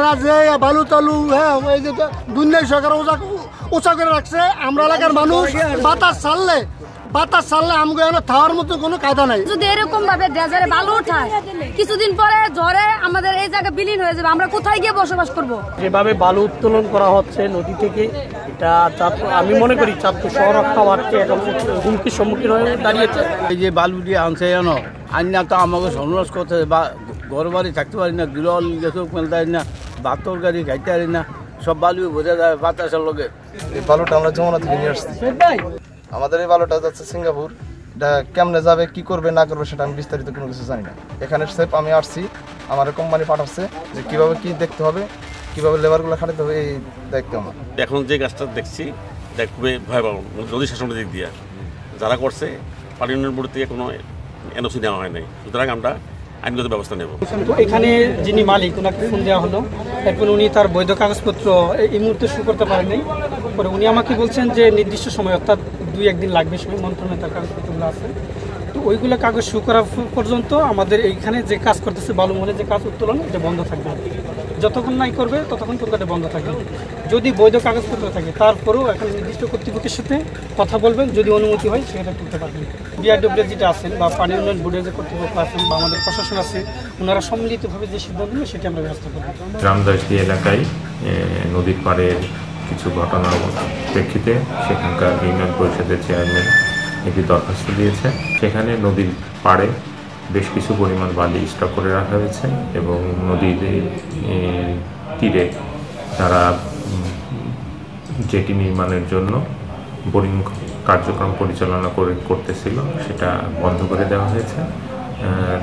এরা যে বালু টালু হ্যাঁ এই যে দুনিয়া সরকার উঁচা করে রাখছে, আমরা এলাকার মানুষ বাতাস ছাড়লে আমাকে খাওয়ার মতো কোনো কায়দা নাই। যদি এরকম ভাবে ড্রেজারে বালু ওঠায় কিছুদিন পরে ঝড়ে আমাদের এই জায়গা বিলীন হয়ে যাবে, আমরা কোথায় গিয়ে বসবাস করব? যেভাবে বালু উত্তোলন করা হচ্ছে নদী থেকে, এটা আমি মনে করি চাঁদপুর শহর খাওয়ারকে এখন হুমকির সম্মুখীন হয়ে দাঁড়িয়েছে। এই যে বালু দিয়ে আনছে জানো আন্না তো আমাকে সন্ন্যাস করতে বা ঘর বাড়ি থাকতে পারি না, গৃহল চোখ মেলতে পারি না, বাতর গাড়ি খাইতে পারি না, সব বালু বোঝা যায় বাতাসের লগে। এই বালুটা আমরা যমুনা থেকে নিয়ে আসছি। আমাদের এই বালুটা যাচ্ছে সিঙ্গাপুর। এটা কেমনে যাবে, কি করবে না করবে সেটা আমি বিস্তারিত কোনো কিছু জানি না। এখানে সেফ আমি আসছি, আমার কোম্পানি পাঠাচ্ছে যে কীভাবে কি দেখতে হবে, কীভাবে লেবারগুলো খাটাতে হবে, এই দায়িত্ব আমার। এখন যে গাছটা দেখছি এটা খুবই ভয়াবহ, নদী শাসনের দিক দিয়ে যারা করছে পানি উন্নয়ন বোর্ড থেকে কোনো এনওসি নেওয়া হয় নাই, সুতরাং আমরা আইনগত ব্যবস্থা নেব। তো এখানে যিনি মালিক ওনাকে ফোন দেওয়া হলো, এরপর উনি তার বৈধ কাগজপত্র এই মুহূর্তে শুরু করতে পারেননি। পরে উনি আমাকে বলছেন যে নির্দিষ্ট সময় অর্থাৎ 2-1 দিন লাগবে, সময় মন্ত্রণালয়ে তার কাগজপত্রগুলো আছে, তো ওইগুলো কাগজ শুরু করা পর্যন্ত আমাদের এইখানে যে কাজ করতেছে বালু মনে যে কাজ উত্তোলন এটা বন্ধ থাকবে। যতক্ষণ নাই করবে ততক্ষণ পর্যন্ত এটা বন্ধ থাকবে। যদি বৈধ কাগজপত্র থাকে তারপরেও এখন নির্দিষ্ট কর্তৃপক্ষের সাথে কথা বলবেন, যদি অনুমতি হয় সেটা তুলতে পারবেন। বিআরডব্লিউ যেটা আছেন বা পানি উন্নয়ন বোর্ডের যে কর্তৃপক্ষ আছেন বা আমাদের প্রশাসন আছে, ওনারা সম্মিলিতভাবে যে সিদ্ধান্ত নেবে সেটা আমরা ব্যবস্থা করব। রামদাসদি এলাকায় নদীর পাড়ের কিছু ঘটনার প্রেক্ষিতে সেখানকার ইউনিয়ন পরিষদের চেয়ারম্যান একটি দরখাস্ত দিয়েছে। সেখানে নদীর পাড়ে বেশ কিছু পরিমাণ বালি স্টক করে রাখা হয়েছে এবং নদীর তীরে তারা জেটি নির্মাণের জন্য বোরিং কার্যক্রম পরিচালনা করতেছিল, সেটা বন্ধ করে দেওয়া হয়েছে।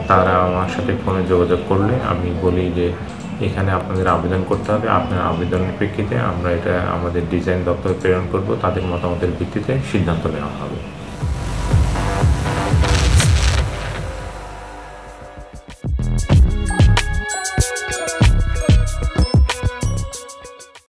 তারা আমার সাথে ফোনে যোগাযোগ করলে আমি বলি যে এখানে আপনাদের আবেদন করতে হবে, আপনার আবেদনের প্রেক্ষিতে আমরা এটা আমাদের ডিজাইন দপ্তরে প্রেরণ করব, তাদের মতামতের ভিত্তিতে সিদ্ধান্ত নেওয়া হবে।